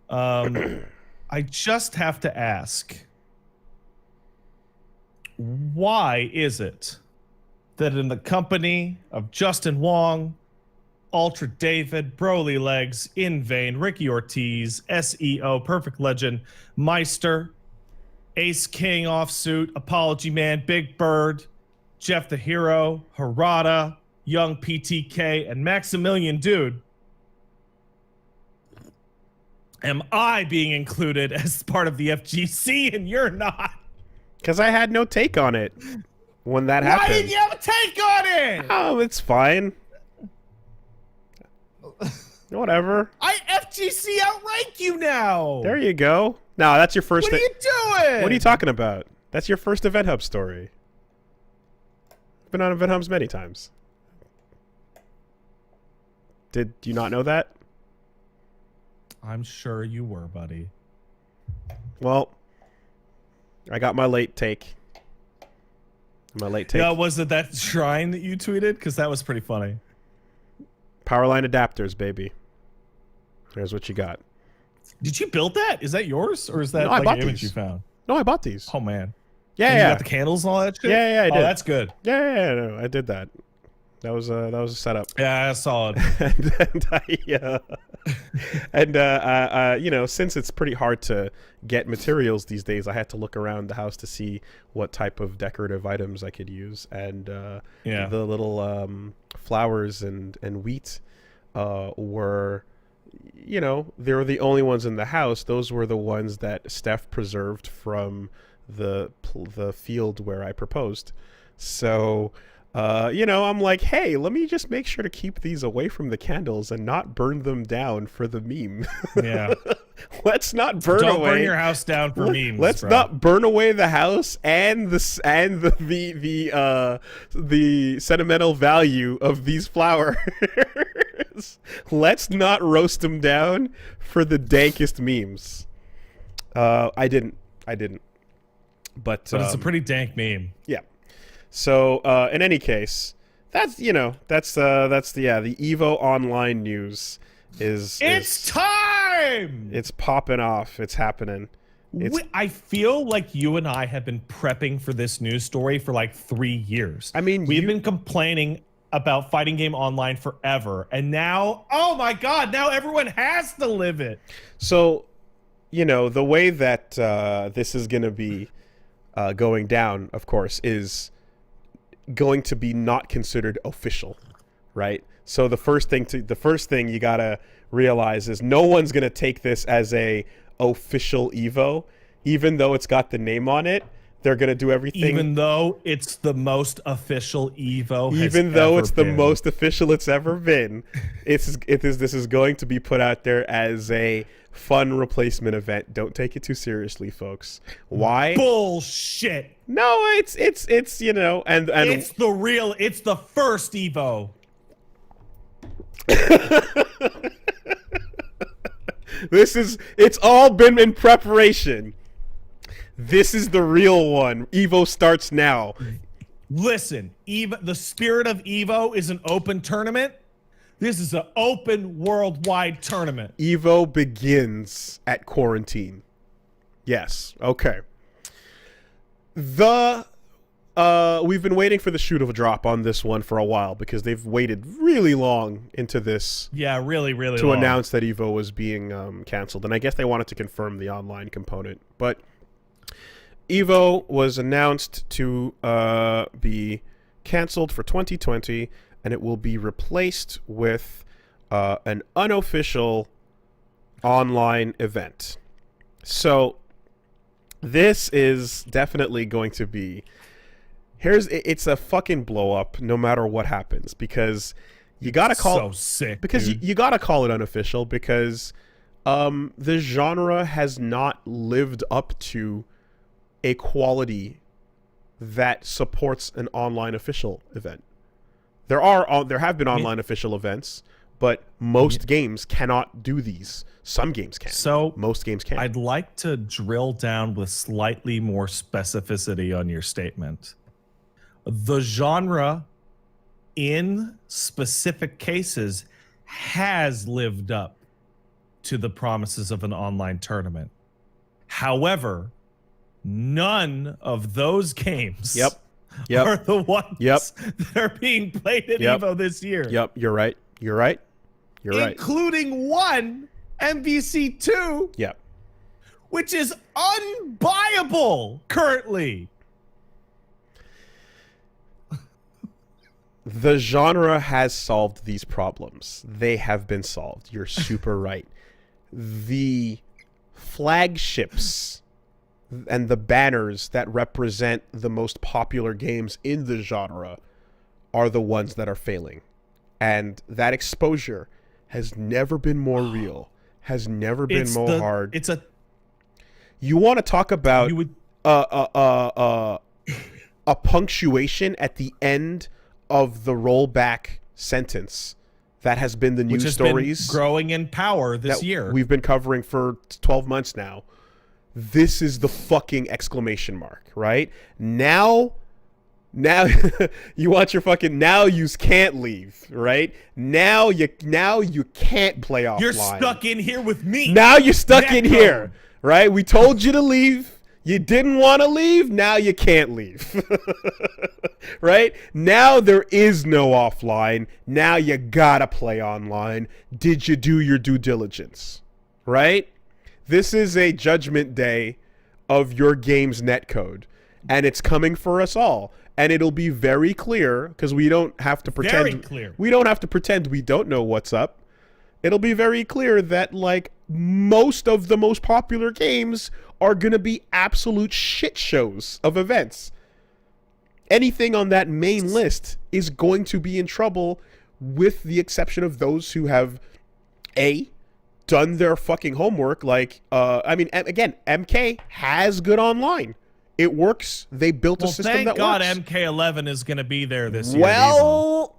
I just have to ask, why is it that in the company of Justin Wong, Ultra David, Broly Legs, In Vain, Ricky Ortiz, SEO, Perfect Legend, Meister, Ace King Offsuit, Apology Man, Big Bird, Jeff the Hero, Harada, Young PTK, and Maximilian Dude, am I being included as part of the FGC and you're not? Because I had no take on it when that happened. Why didn't you have a take on it? Oh, it's fine. Whatever. I FGC outrank you now. There you go. No, that's your first. What are you doing? What are you talking about? That's your first Event Hub story. Been on Event Hubs many times. Did you not know that? I'm sure you were, buddy. Well, I got my late take. Yeah, was it that shrine that you tweeted? Because that was pretty funny. Powerline adapters, baby. There's what you got. Did you build that? Is that yours, or is that No, like I bought an image these. you found? No, I bought these. Oh man. Yeah, and yeah. You got the candles and all that shit. Yeah, I did. Oh, that's good. Yeah, no, I did that. That was a setup. Yeah, solid. and you know, since it's pretty hard to get materials these days, I had to look around the house to see what type of decorative items I could use. And the little flowers and wheat were, you know, they were the only ones in the house. Those were the ones that Steph preserved from the field where I proposed. So you know, I'm like, hey, let me just make sure to keep these away from the candles and not burn them down for the meme. Yeah. Let's not burn Don't away. burn your house down for memes. Let's not burn away the house and the sentimental value of these flowers. Let's not roast them down for the dankest memes. I didn't. But it's a pretty dank meme. Yeah. So in any case, that's the Evo Online news it's time. It's popping off. It's happening. I feel like you and I have been prepping for this news story for like 3 years. I mean, we've been complaining about fighting game online forever, and now, oh my god, now everyone has to live it. So, you know, the way that this is going to be going down, of course, is going to be not considered official, right? So the first thing you gotta realize is no one's gonna take this as a official Evo, even though it's got the name on it. They're gonna do everything, even though it's the most official Evo. Even though it's the most official it's ever been, this is going to be put out there as a fun replacement event. Don't take it too seriously, folks. Why? Bullshit. No, it's you know, and it's the first Evo. It's all been in preparation. This is the real one. Evo starts now. Listen, the spirit of Evo is an open tournament. This is an open worldwide tournament. Evo begins at quarantine. Yes. Okay. We've been waiting for the shoe to drop on this one for a while because they've waited really long into this. Yeah, really long. To announce that Evo was being canceled. And I guess they wanted to confirm the online component. But Evo was announced to be canceled for 2020, and it will be replaced with an unofficial online event. So this is definitely going to be... It's a fucking blow up no matter what happens, because you gotta call you gotta call it unofficial because the genre has not lived up to a quality that supports an online official event. There have been online official events, but most games cannot do these. Some games can. So most games can. I'd like to drill down with slightly more specificity on your statement. The genre, in specific cases, has lived up to the promises of an online tournament. However, none of those games are the ones that are being played at EVO this year. Yep, you're right. You're right. You're right. Including one, MVC2, which is unbuyable currently. The genre has solved these problems. They have been solved. You're super right. The flagships and the banners that represent the most popular games in the genre are the ones that are failing. And that exposure has never been more real, has never been more hard. You want to talk about a punctuation at the end of the rollback sentence that has been the news stories been growing in power this year. We've been covering for 12 months now. This is the fucking exclamation mark, right? Now you want your fucking now you can't leave, right? Now you can't play offline. You're stuck in here with me. Now you're stuck in here, right? We told you to leave. You didn't want to leave. Now you can't leave. Right? Now there is no offline. Now you gotta play online. Did you do your due diligence? Right? This is a judgment day of your game's netcode, and it's coming for us all. And it'll be very clear because we don't have to pretend. Very clear. We don't have to pretend we don't know what's up. It'll be very clear that like most of the most popular games are going to be absolute shit shows of events. Anything on that main list is going to be in trouble, with the exception of those who have done their fucking homework. Like, I mean, again, MK has good online. It works. They built a system that works. Thank God MK11 is going to be there this year. Well,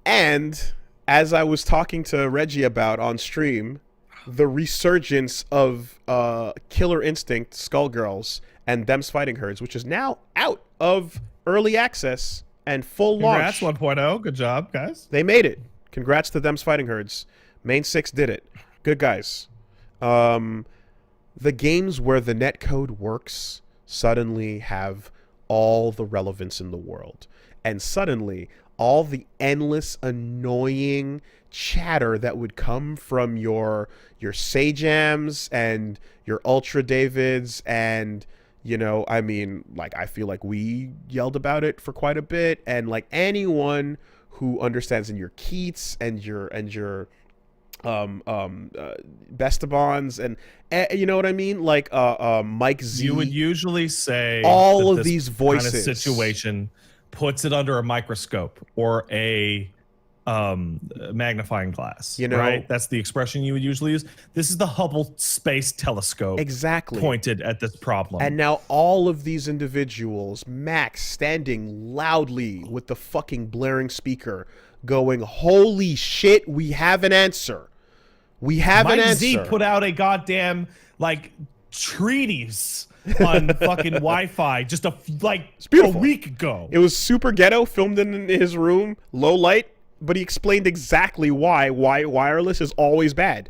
and as I was talking to Reggie about on stream, the resurgence of Killer Instinct, Skullgirls, and Them's Fighting Herds, which is now out of early access and full launch. Congrats 1.0. Good job, guys. They made it. Congrats to Them's Fighting Herds. Main 6 did it. Good guys. The games where the netcode works suddenly have all the relevance in the world. And suddenly, all the endless, annoying chatter that would come from your Sajams and your Ultra Davids and, you know, I mean, like, I feel like we yelled about it for quite a bit. And, like, anyone who understands in your Keats and your Bestabons and you know what I mean, like Mike Z. You would usually say all of these voices kind of situation puts it under a microscope or a magnifying glass. You know, right? That's the expression you would usually use. This is the Hubble Space Telescope, exactly pointed at this problem. And now all of these individuals, Max standing loudly with the fucking blaring speaker, going, "Holy shit, we have an answer." We have an answer. Mike Z put out a goddamn, like, treatise on fucking Wi-Fi just a week ago. It was super ghetto, filmed in his room, low light, but he explained exactly why wireless is always bad.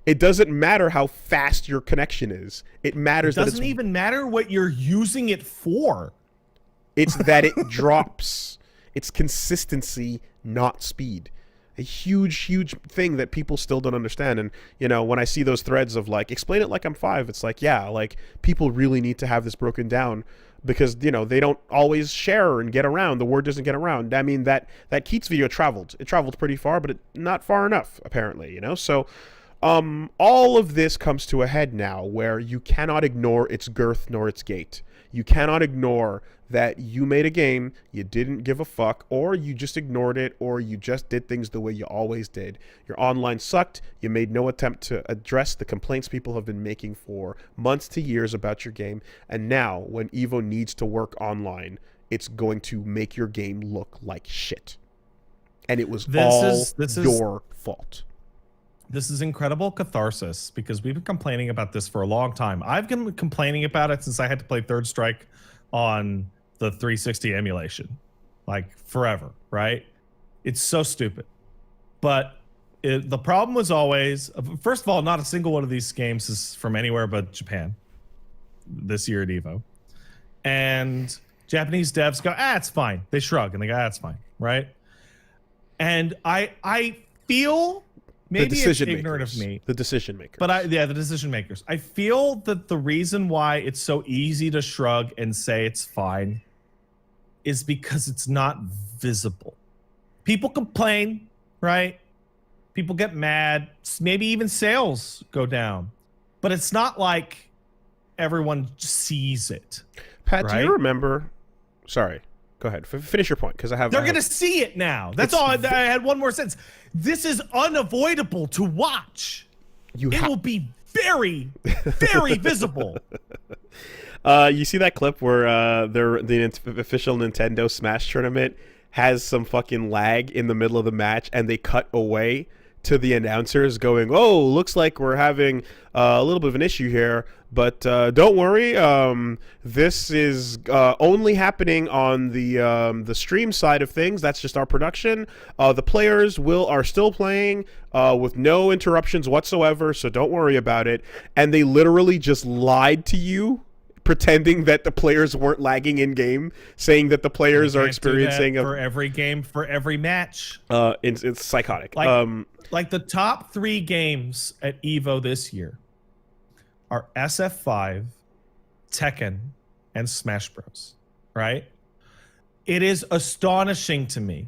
It doesn't matter how fast your connection is. It matters that it doesn't even matter what you're using it for. It's that it drops. It's consistency, not speed. A huge thing that people still don't understand. And, you know, when I see those threads of like, explain it like I'm 5, it's like, yeah, like people really need to have this broken down because, you know, they don't always share and get around. The word doesn't get around. I mean, that Keats video traveled. It traveled pretty far, but not far enough, apparently, you know? So all of this comes to a head now where you cannot ignore its girth nor its gait. You cannot ignore that you made a game, you didn't give a fuck, or you just ignored it, or you just did things the way you always did. Your online sucked, you made no attempt to address the complaints people have been making for months to years about your game, and now, when EVO needs to work online, it's going to make your game look like shit. And it was your fault. This is incredible catharsis, because we've been complaining about this for a long time. I've been complaining about it since I had to play Third Strike on the 360 emulation, like forever, right? It's so stupid. But The problem was always, first of all, not a single one of these games is from anywhere but Japan this year at EVO. And Japanese devs go, it's fine. They shrug and they go, it's fine, right? And I feel maybe it's ignorant of me. The decision makers. But the decision makers. I feel that the reason why it's so easy to shrug and say it's fine is because it's not visible. People complain, right? People get mad. Maybe even sales go down. But it's not like everyone sees it. Pat, right? do you remember? Sorry. Go ahead. Finish your point, because I have... They're going to see it now. That's all. I had one more sentence. This is unavoidable to watch. It will be very, very visible. You see that clip where the official Nintendo Smash tournament has some fucking lag in the middle of the match, and they cut away to the announcers going, oh, looks like we're having a little bit of an issue here, but don't worry, this is only happening on the stream side of things. That's just our production. The players are still playing with no interruptions whatsoever, so don't worry about it. And they literally just lied to you, pretending that the players weren't lagging in game, saying that the players are experiencing for every game, for every match. It's psychotic. Like the top 3 games at EVO this year are SF5, Tekken, and Smash Bros. Right? It is astonishing to me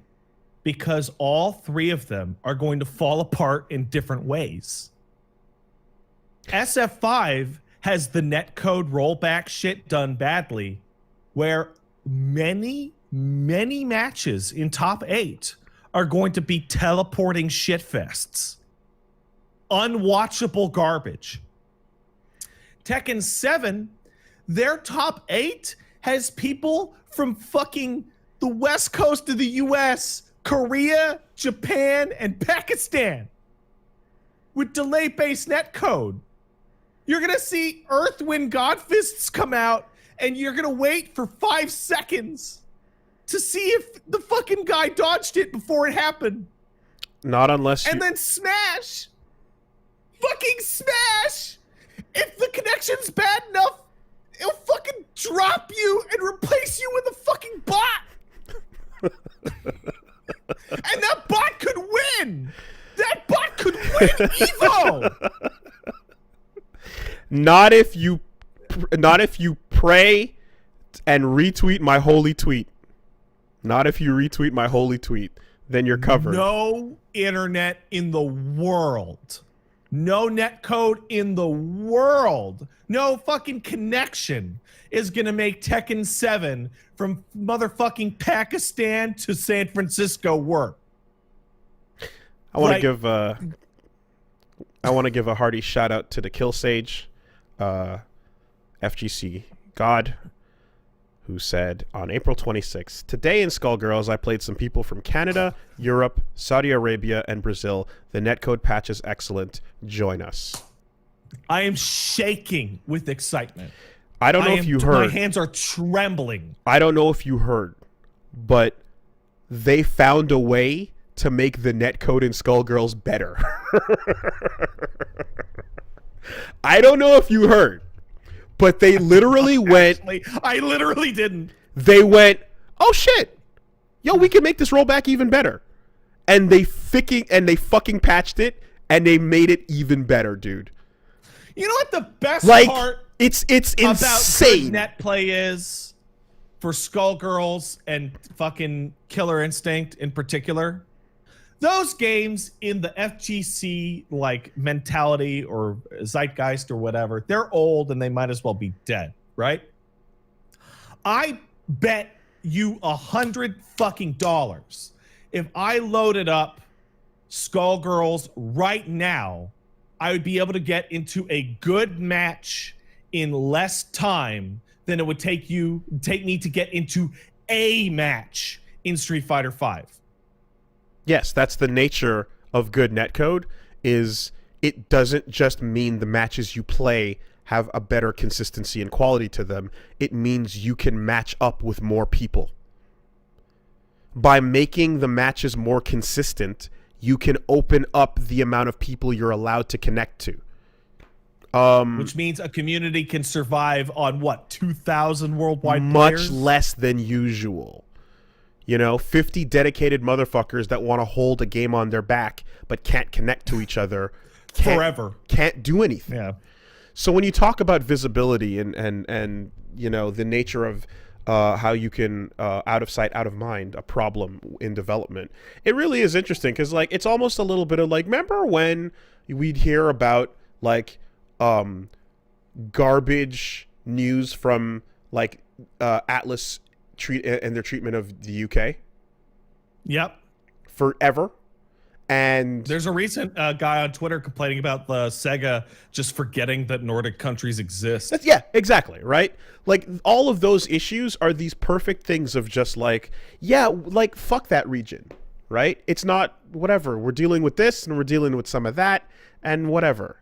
because all 3 of them are going to fall apart in different ways. SF5 has the netcode rollback shit done badly, where many matches in top 8 are going to be teleporting shitfests. Unwatchable garbage. Tekken 7, their top 8 has people from fucking the west coast of the US, Korea, Japan, and Pakistan with delay-based netcode. You're going to see Earthwind Godfists come out, and you're going to wait for 5 seconds to see if the fucking guy dodged it before it happened. Not unless And then Smash. Fucking Smash. If the connection's bad enough, it'll fucking drop you and replace you with a fucking bot. And that bot could win. That bot could win EVO. Not if you pray and retweet my holy tweet. Not if you retweet my holy tweet. Then you're covered. No internet in the world. No netcode in the world. No fucking connection is going to make Tekken 7 from motherfucking Pakistan to San Francisco work. I want to give a hearty shout out to the Kill Sage, FGC God, who said on April 26th, today in Skullgirls, I played some people from Canada, Europe, Saudi Arabia, and Brazil. The netcode patch is excellent. Join us. I am shaking with excitement. I don't know if you heard. My hands are trembling. I don't know if you heard, but they found a way to make the netcode in Skullgirls better. I don't know if you heard, but they literally went... I literally didn't. They went, oh shit, yo, we can make this rollback even better. And they fucking patched it, and they made it even better, dude. You know what the best part it's insane. About good net play is for Skullgirls and fucking Killer Instinct in particular? Those games in the FGC like mentality or zeitgeist or whatever, they're old and they might as well be dead, right? I bet you $100 fucking dollars if I loaded up Skullgirls right now, I would be able to get into a good match in less time than it would take me to get into a match in Street Fighter V. Yes, that's the nature of good netcode, is it doesn't just mean the matches you play have a better consistency and quality to them. It means you can match up with more people. By making the matches more consistent, you can open up the amount of people you're allowed to connect to. Which means a community can survive on what, 2,000 worldwide much players? less than usual. 50 dedicated motherfuckers that want to hold a game on their back but can't connect to each other forever. Can't do anything. Yeah. So when you talk about visibility and the nature of how you can out of sight, out of mind a problem in development, it really is interesting because like it's almost a little bit of like, remember when we'd hear about like garbage news from like Atlas and their treatment of the UK? Yep. Forever. And there's a recent guy on Twitter complaining about the Sega just forgetting that Nordic countries exist. Yeah, exactly, right? Like, all of those issues are these perfect things of just like, yeah, like, fuck that region, right? It's not, whatever, we're dealing with this and we're dealing with some of that and whatever,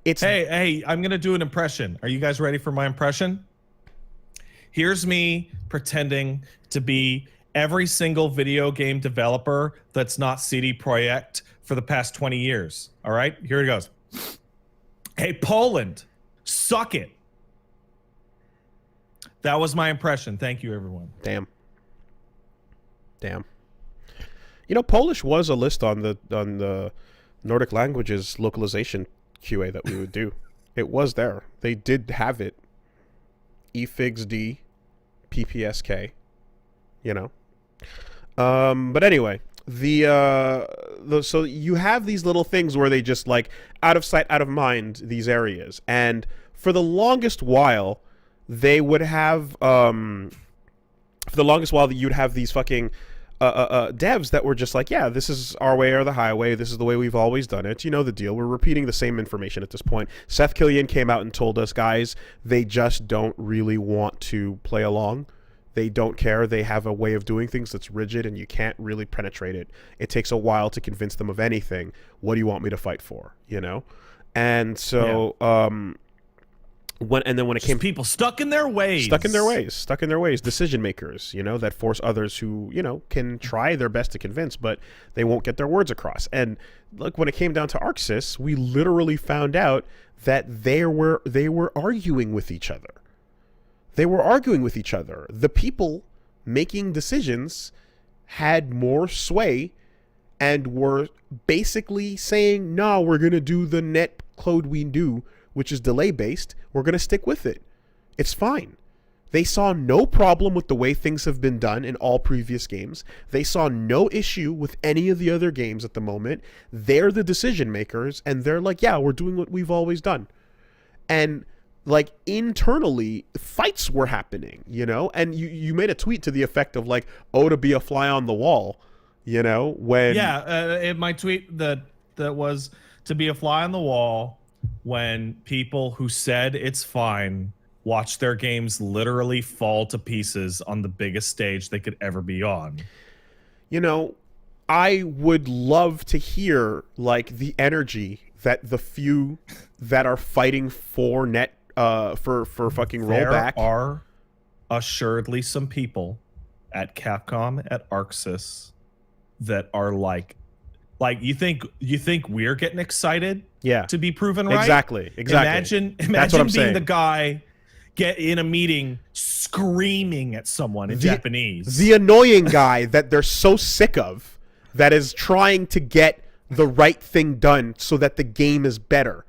It's Hey, I'm going to do an impression. Are you guys ready for my impression? Here's me pretending to be every single video game developer that's not CD Projekt for the past 20 years. All right, here it goes. Hey, Poland, suck it. That was my impression. Thank you, everyone. Damn. Polish was a list on the Nordic languages localization QA that we would do. It was there. They did have it. EFIGS-D, PPSK, But anyway, so you have these little things where they just like out of sight, out of mind these areas, and for the longest while, they would have you'd have these fucking devs that were just like, yeah, this is our way or the highway. This is the way we've always done it. You know the deal. We're repeating the same information at this point. Seth Killian came out and told us, guys, they just don't really want to play along. They don't care. They have a way of doing things that's rigid and you can't really penetrate it. It takes a while to convince them of anything. What do you want me to fight for? And so, when it came people stuck in their ways, decision makers, that force others who, can try their best to convince, but they won't get their words across. And look, when it came down to ArcSys, we literally found out that they were arguing with each other. The people making decisions had more sway and were basically saying, no, we're going to do the net code we do, which is delay based. We're going to stick with it. It's fine. They saw no problem with the way things have been done in all previous games. They saw no issue with any of the other games at the moment. They're the decision makers, and they're like, yeah, we're doing what we've always done. And like internally, fights were happening, and you made a tweet to the effect of like, oh, to be a fly on the wall, when my tweet that was to be a fly on the wall when people who said it's fine watch their games literally fall to pieces on the biggest stage they could ever be on. I would love to hear like the energy that the few that are fighting for net for fucking rollback. There are assuredly some people at Capcom, at ArcSys, that are like you think we're getting excited to be proven right? Exactly. Imagine That's what I'm being saying. the guy get in a meeting screaming at someone in Japanese. The annoying guy that they're so sick of that is trying to get the right thing done so that the game is better.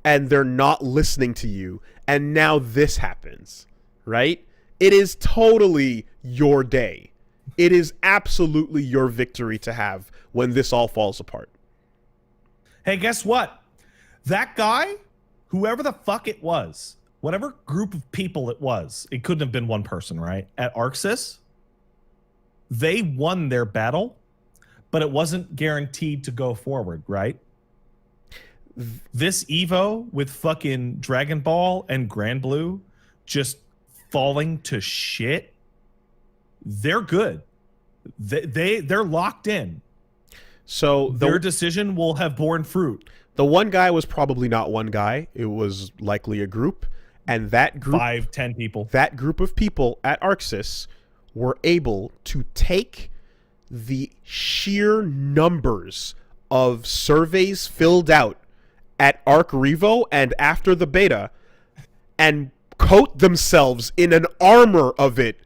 And they're not listening to you, and now this happens, right? It is totally your day. It is absolutely your victory to have when this all falls apart. Hey, guess what? That guy, whoever the fuck it was, whatever group of people it was, it couldn't have been one person, right? At ArcSys, they won their battle, but it wasn't guaranteed to go forward, right? This Evo with fucking Dragon Ball and Grand Blue just falling to shit, they're good. They're locked in. So their decision will have borne fruit. The one guy was probably not one guy. It was likely a group. And that group, 5-10 people. That group of people at ArcSys were able to take the sheer numbers of surveys filled out at Arc Revo and after the beta and coat themselves in an armor of it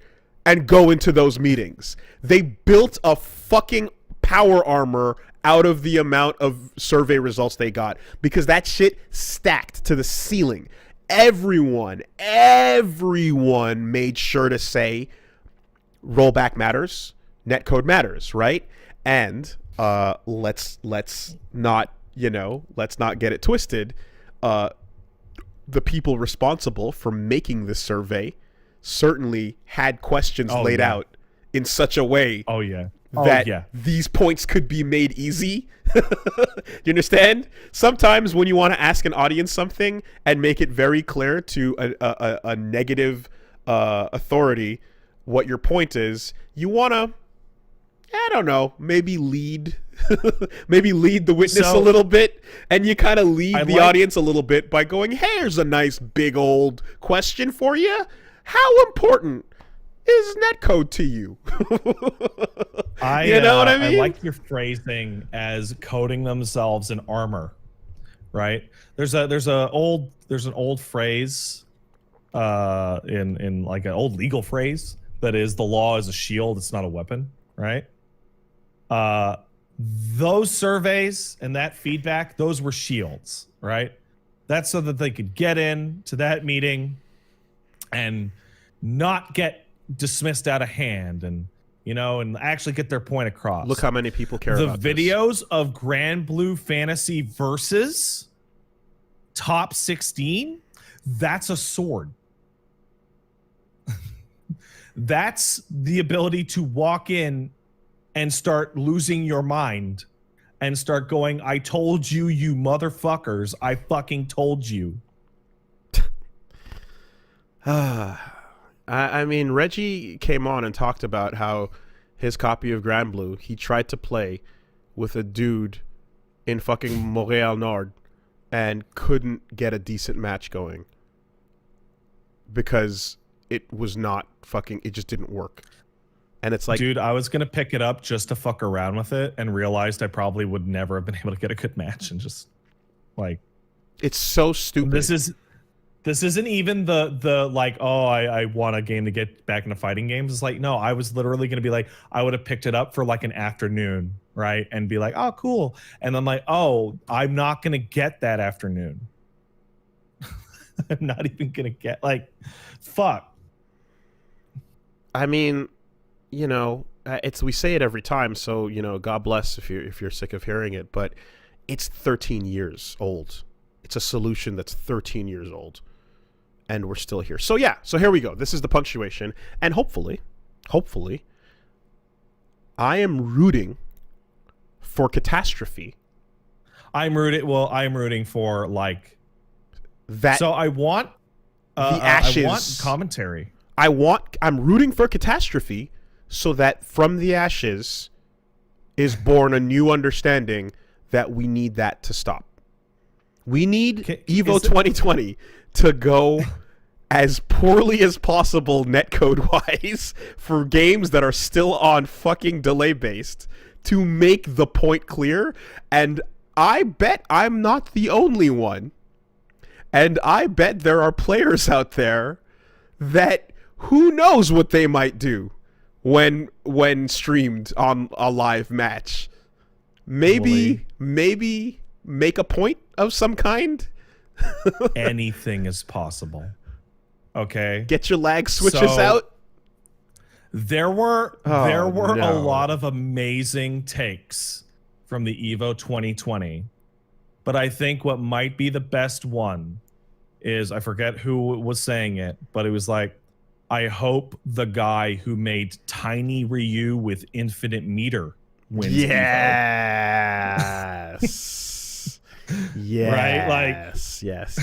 and go into those meetings. They built a fucking power armor out of the amount of survey results they got because that shit stacked to the ceiling. Everyone made sure to say rollback matters, netcode matters, right? And let's not get it twisted. The people responsible for making this survey certainly had questions laid out in such a way that these points could be made easy. You understand? Sometimes when you want to ask an audience something and make it very clear to a negative authority what your point is, you want to, I don't know, maybe lead the witness a little bit, and you kind of lead the audience a little bit by going, hey, here's a nice big old question for you. How important is netcode to you? You know what I mean? I like your phrasing as coding themselves in armor, right? There's an old phrase in like an old legal phrase that is the law is a shield, it's not a weapon, right? Those surveys and that feedback, those were shields, right? That's so that they could get in to that meeting and not get dismissed out of hand and actually get their point across. Look how many people care about the videos of Grand Blue Fantasy versus top 16. That's a sword. That's the ability to walk in and start losing your mind and start going, I told you, you motherfuckers. I fucking told you. I mean, Reggie came on and talked about how his copy of Grand Blue, he tried to play with a dude in fucking Montreal Nord and couldn't get a decent match going because it was not fucking, it just didn't work. And it's like, dude, I was going to pick it up just to fuck around with it and realized I probably would never have been able to get a good match and just like, it's so stupid. This isn't even the like, oh, I want a game to get back into fighting games. It's like, no, I was literally going to be like, I would have picked it up for like an afternoon, right? And be like, oh, cool. And I'm like, oh, I'm not going to get that afternoon. I'm not even going to get like, fuck. I mean, we say it every time. So, God bless if you're sick of hearing it, but it's 13 years old. It's a solution that's 13 years old. And we're still here. So yeah, so here we go. This is the punctuation. And hopefully, I am rooting for catastrophe. I'm rooting for like that. So I want the ashes. I want commentary. I'm rooting for catastrophe so that from the ashes is born a new understanding that we need that to stop. We need Evo 2020 to go as poorly as possible netcode-wise for games that are still on fucking delay-based to make the point clear. And I bet I'm not the only one. And I bet there are players out there that who knows what they might do when streamed on a live match. Maybe make a point of some kind. Anything is possible. Okay. Get your lag switches out. There were a lot of amazing takes from the Evo 2020. But I think what might be the best one is, I forget who was saying it, but it was like, I hope the guy who made Tiny Ryu with infinite meter wins. Yes. Yes. Right? Like, yes.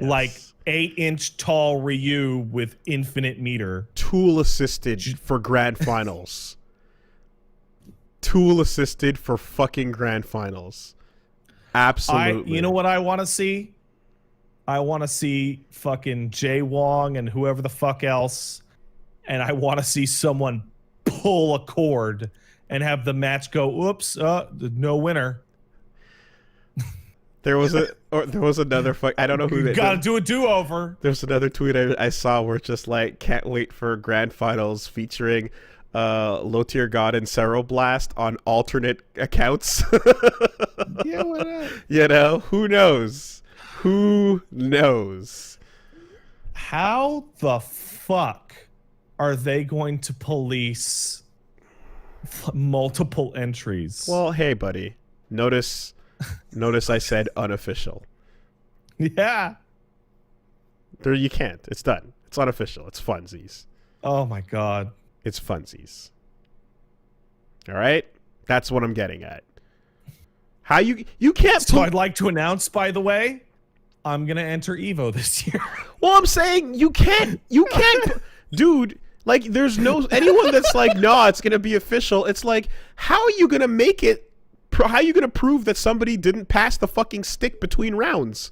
Like 8-inch tall Ryu with infinite meter. Tool assisted for grand finals. Tool assisted for fucking grand finals. Absolutely. You know what I want to see? I want to see fucking Jay Wong and whoever the fuck else, and I want to see someone pull a cord and have the match go, oops, no winner. There was another I don't know who You gotta do a do-over. There's another tweet I saw where it's just like, can't wait for grand finals featuring Low Tier God and Ceroblast on alternate accounts. Yeah, why not? You know, who knows? Who knows? How the fuck are they going to police multiple entries? Well, hey, buddy. Notice I said unofficial. Yeah. There, you can't. It's done. It's unofficial. It's funsies. Oh my god. It's funsies. All right? That's what I'm getting at. How you can't... So I'd like to announce, by the way, I'm going to enter EVO this year. Well, I'm saying you can't... Dude, like, there's no... Anyone that's like, no, it's going to be official. It's like, how are you going to make it... How are you going to prove that somebody didn't pass the fucking stick between rounds?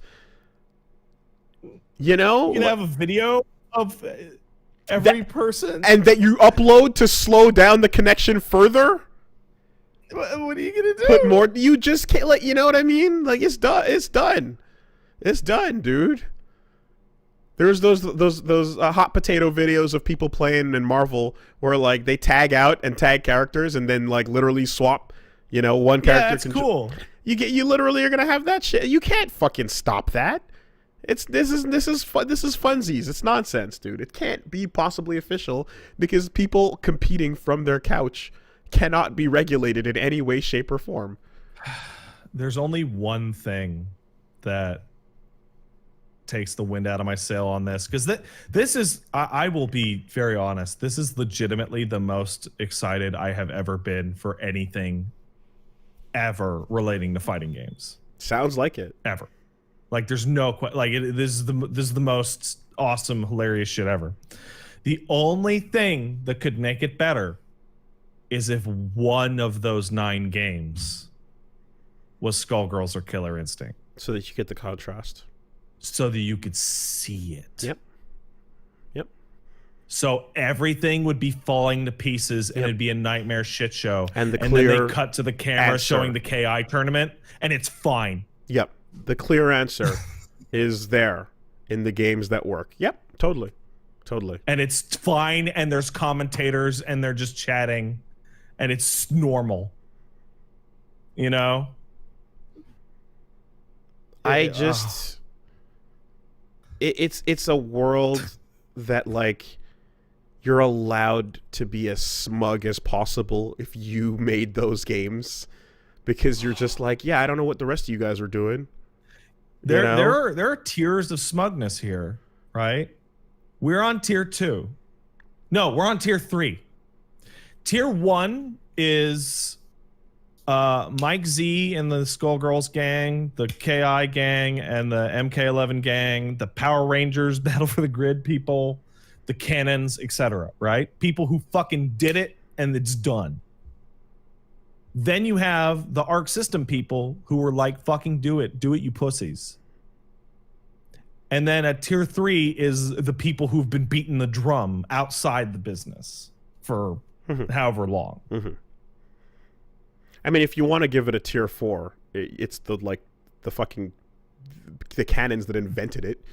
You know? You can have a video of every person. And that you upload to slow down the connection further? What are you going to do? Put more... You just can't... Like, you know what I mean? Like, it's done. It's done. It's done, dude. There's those hot potato videos of people playing in Marvel where, like, they tag out and tag characters and then, like, literally swap... You know, one character. Yeah, that's cool. You literally are gonna have that shit. You can't fucking stop that. This is funsies. It's nonsense, dude. It can't be possibly official because people competing from their couch cannot be regulated in any way, shape, or form. There's only one thing that takes the wind out of my sail on this, because this is, I will be very honest, this is legitimately the most excited I have ever been for anything ever relating to fighting games. Sounds like it. Ever. Like, there's no this is the most awesome, hilarious shit ever. The only thing that could make it better is if one of those 9 games was Skullgirls or Killer Instinct, so that you get the contrast, so that you could see it. Yep. So everything would be falling to pieces, and it'd be a nightmare shit show. And then they cut to the camera showing the KI tournament, and it's fine. Yep. The clear answer is there in the games that work. Yep. Totally. And it's fine, and there's commentators, and they're just chatting, and it's normal. You know? It's a world that, like, you're allowed to be as smug as possible if you made those games, because you're just like, yeah, I don't know what the rest of you guys are doing. There are tiers of smugness here, right? We're on tier 2. No, we're on tier 3. Tier 1 is Mike Z and the Skullgirls gang, the KI gang, and the MK11 gang, the Power Rangers Battle for the Grid people, the Cannons, etc., right? People who fucking did it, and it's done. Then you have the Arc System people who were like, fucking do it, you pussies. And then at tier 3 is the people who've been beating the drum outside the business for however long. I mean, if you want to give it a tier 4, it's the cannons that invented it.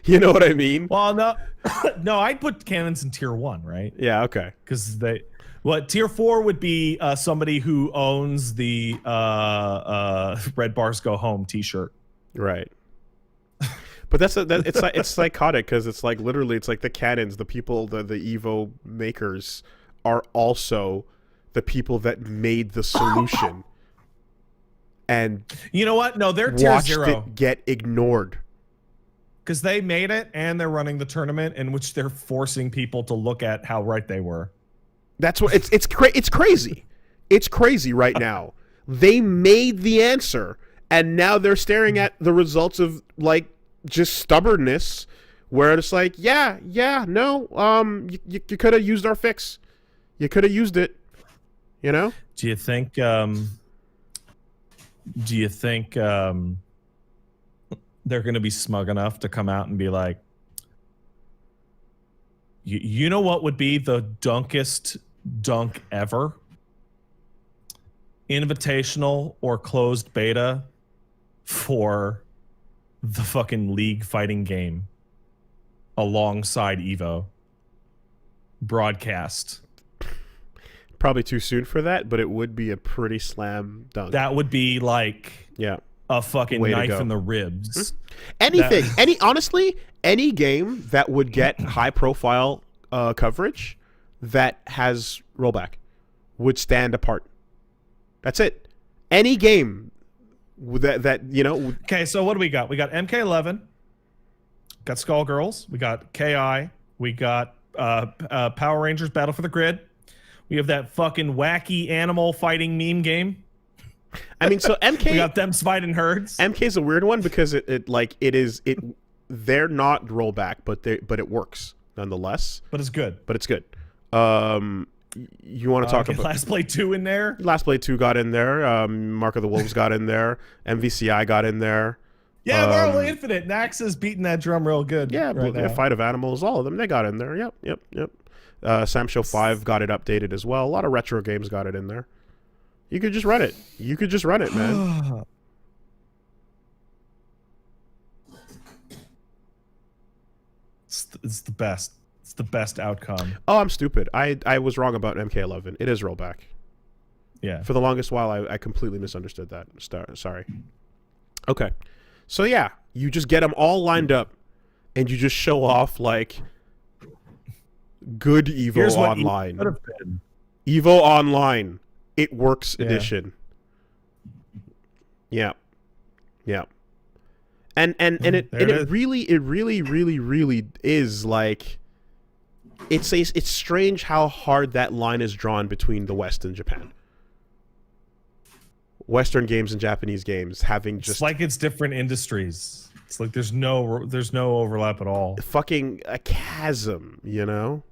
You know what I mean? Well, no, I'd put cannons in tier 1, right? Yeah, okay. Because tier 4 would be somebody who owns the Red Bars Go Home t-shirt. Right. But it's psychotic, because it's like, literally, it's like the cannons, the people, the Evo makers are also the people that made the solution. And you know what? No, they're tier 0. It get ignored. Because they made it, and they're running the tournament in which they're forcing people to look at how right they were. That's what it's crazy. It's crazy right now. They made the answer, and now they're staring at the results of, like, just stubbornness, where it's like, no, you could have used our fix. You could have used it. You know? Do you think they're going to be smug enough to come out and be like, you know what would be the dunkest dunk ever? Invitational or closed beta for the fucking League fighting game alongside Evo broadcast. Probably too soon for that, but it would be a pretty slam dunk. That would be like a fucking Way to knife go. in the ribs. Anything, honestly, any game that would get high profile coverage that has rollback would stand apart. That's it. Any game that you know. Okay, so what do we got? We got MK11, got Skullgirls, we got KI, we got Power Rangers Battle for the Grid. We have that fucking wacky animal fighting meme game. I mean, so MK, we got them fighting herds. MK is a weird one because they're not rollback, but it works nonetheless. But it's good. But it's good. You want to talk about Last Play 2 in there? Last Play 2 got in there. Mark of the Wolves got in there. MVCI got in there. Yeah, Marvel Infinite. Nax is beating that drum real good. Yeah, right now. Fight of Animals, all of them, they got in there. Yep. Sam Show 5 got it updated as well. A lot of retro games got it in there. You could just run it. You could just run it, man. It's the best. It's the best outcome. Oh, I'm stupid. I was wrong about MK11. It is rollback. Yeah. For the longest while, I completely misunderstood that. Sorry. Okay. So yeah, you just get them all lined up, and you just show off like good Evo Here's what Online. Evo have been. Evo Online. It Works edition. Yeah. And it really is like it's strange how hard that line is drawn between the West and Japan. Western games and Japanese games having just it's like it's different industries. It's like there's no overlap at all. Fucking a chasm, you know?